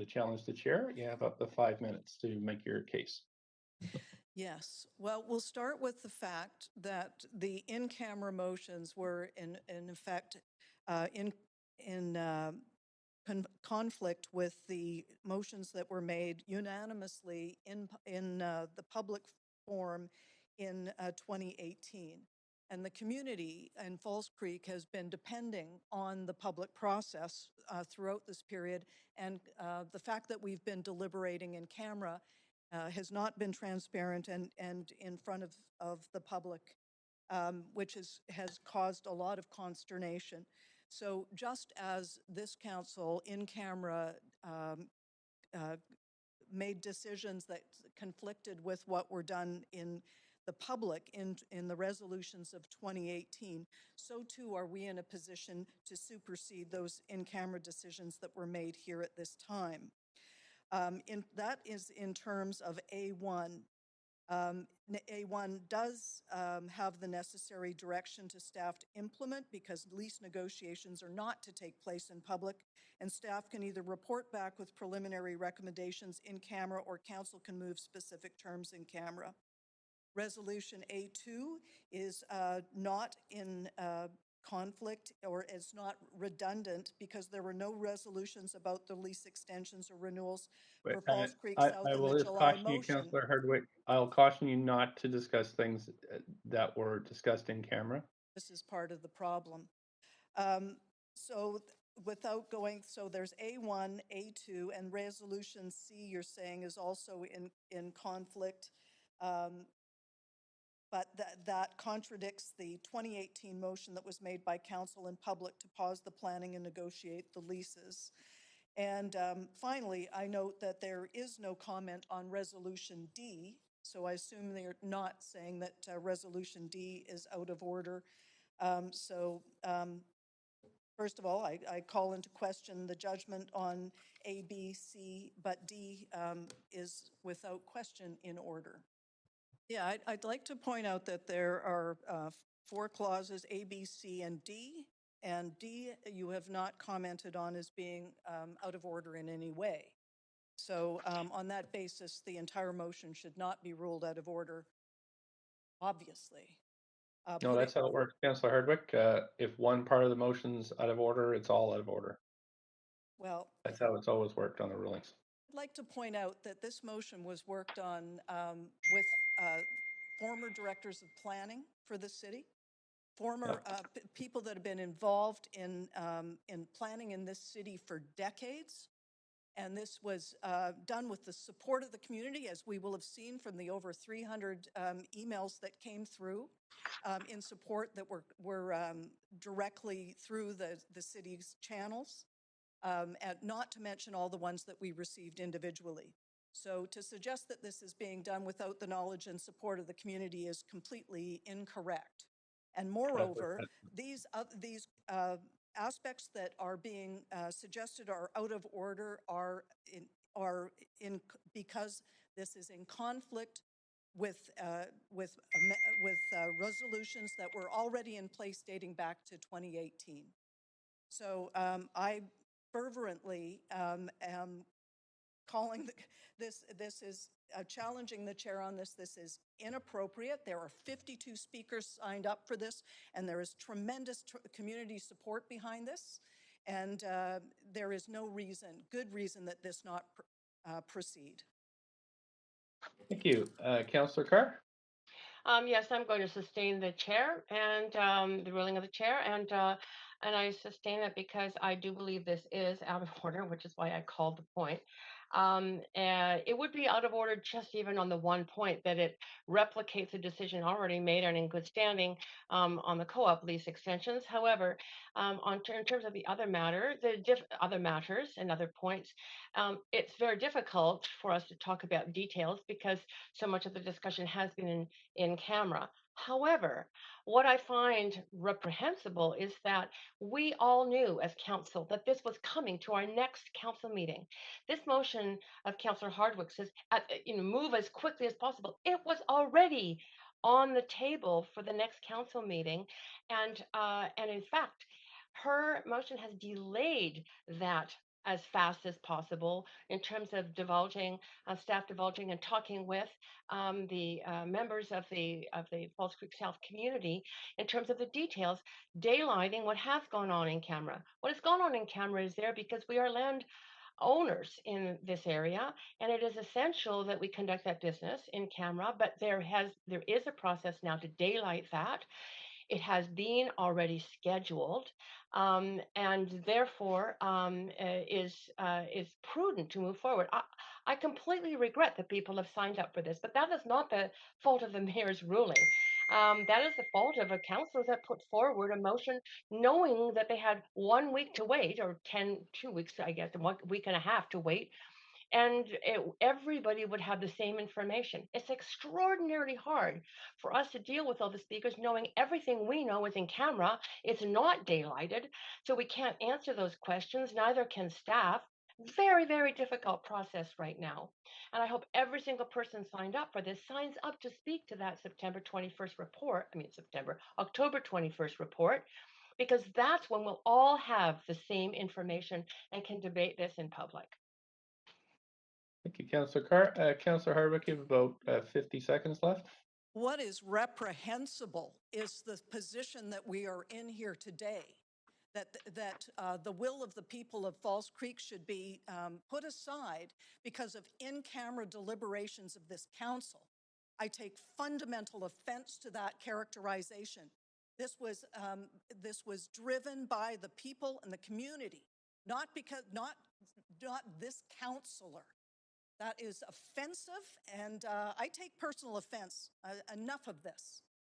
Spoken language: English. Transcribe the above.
to challenge the chair, you have up to 5 minutes to make your case. Yes. Well, we'll start with the fact that the in-camera motions were in effect in conflict with the motions that were made unanimously in the public forum in 2018. And the community in Falls Creek has been depending on the public process throughout this period. And the fact that we've been deliberating in camera has not been transparent and in front of the public, which has caused a lot of consternation. So just as this council in camera made decisions that conflicted with what were done in the public in the resolutions of 2018, so too are we in a position to supersede those in-camera decisions that were made here at this time. That is in terms of A1. A1 does have the necessary direction to staff to implement because lease negotiations are not to take place in public, and staff can either report back with preliminary recommendations in camera or council can move specific terms in camera. Resolution A2 is not in conflict or is not redundant because there were no resolutions about the lease extensions or renewals Wait, for Falls Creek South I in the will just July caution you, motion. Councillor Hardwick. I'll caution you not to discuss things that were discussed in camera. This is part of the problem. So without going, so there's A1, A2, and Resolution C, you're saying, is also in conflict. But that contradicts the 2018 motion that was made by council in public to pause the planning and negotiate the leases. And finally, I note that there is no comment on Resolution D, so I assume they're not saying that Resolution D is out of order. First of all, I call into question the judgment on A, B, C, but D is without question in order. Yeah, I'd like to point out that there are 4 clauses, A, B, C, and D you have not commented on as being out of order in any way. So on that basis, the entire motion should not be ruled out of order, obviously. No, that's how it works, Councillor Hardwick. If one part of the motion's out of order, it's all out of order. Well, That's how it's always worked on the rulings. I'd like to point out that this motion was worked on with former directors of planning for the city, former people that have been involved in planning in this city for decades. And this was done with the support of the community, as we will have seen from the over 300 emails that came through in support that were directly through the city's channels, and not to mention all the ones that we received individually. So to suggest that this is being done without the knowledge and support of the community is completely incorrect. And moreover, these aspects that are being suggested are out of order because this is in conflict with resolutions that were already in place dating back to 2018. So I fervently am calling this is challenging the chair on this. This is inappropriate. There are 52 speakers signed up for this, and there is tremendous community support behind this. And there is no good reason that this not proceed. Thank you. Councillor Carr? Yes, I'm going to sustain the chair and the ruling of the chair, and I sustain it because I do believe this is out of order, which is why I called the point. It would be out of order just even on the one point that it replicates a decision already made and in good standing on the co-op lease extensions. However, in terms of the other matter, other matters and other points, it's very difficult for us to talk about details because so much of the discussion has been in camera. However, what I find reprehensible is that we all knew as council that this was coming to our next council meeting. This motion of Councillor Hardwick says, move as quickly as possible. It was already on the table for the next council meeting, and in fact, her motion has delayed that as fast as possible in terms of divulging, staff divulging and talking with the members of the Falls Creek South community in terms of the details, daylighting what has gone on in camera. What has gone on in camera is there because we are land owners in this area, and it is essential that we conduct that business in camera. But there is a process now to daylight that. It has been already scheduled, and therefore is prudent to move forward. I completely regret that people have signed up for this, but that is not the fault of the mayor's ruling. That is the fault of a councillor that put forward a motion knowing that they had 1 week to wait, or 2 weeks, I guess, 1 week and a half to wait, and everybody would have the same information. It's extraordinarily hard for us to deal with all the speakers knowing everything we know is in camera. It's not daylighted, so we can't answer those questions, neither can staff. Very, very difficult process right now. And I hope every single person signed up for this signs up to speak to that October 21st report, because that's when we'll all have the same information and can debate this in public. Thank you, Councillor Hardwick, you have about 50 seconds left. What is reprehensible is the position that we are in here today, that the will of the people of Falls Creek should be put aside because of in-camera deliberations of this council. I take fundamental offense to that characterization. This was driven by the people and the community, not this councillor. That is offensive, and I take personal offense. Enough of this.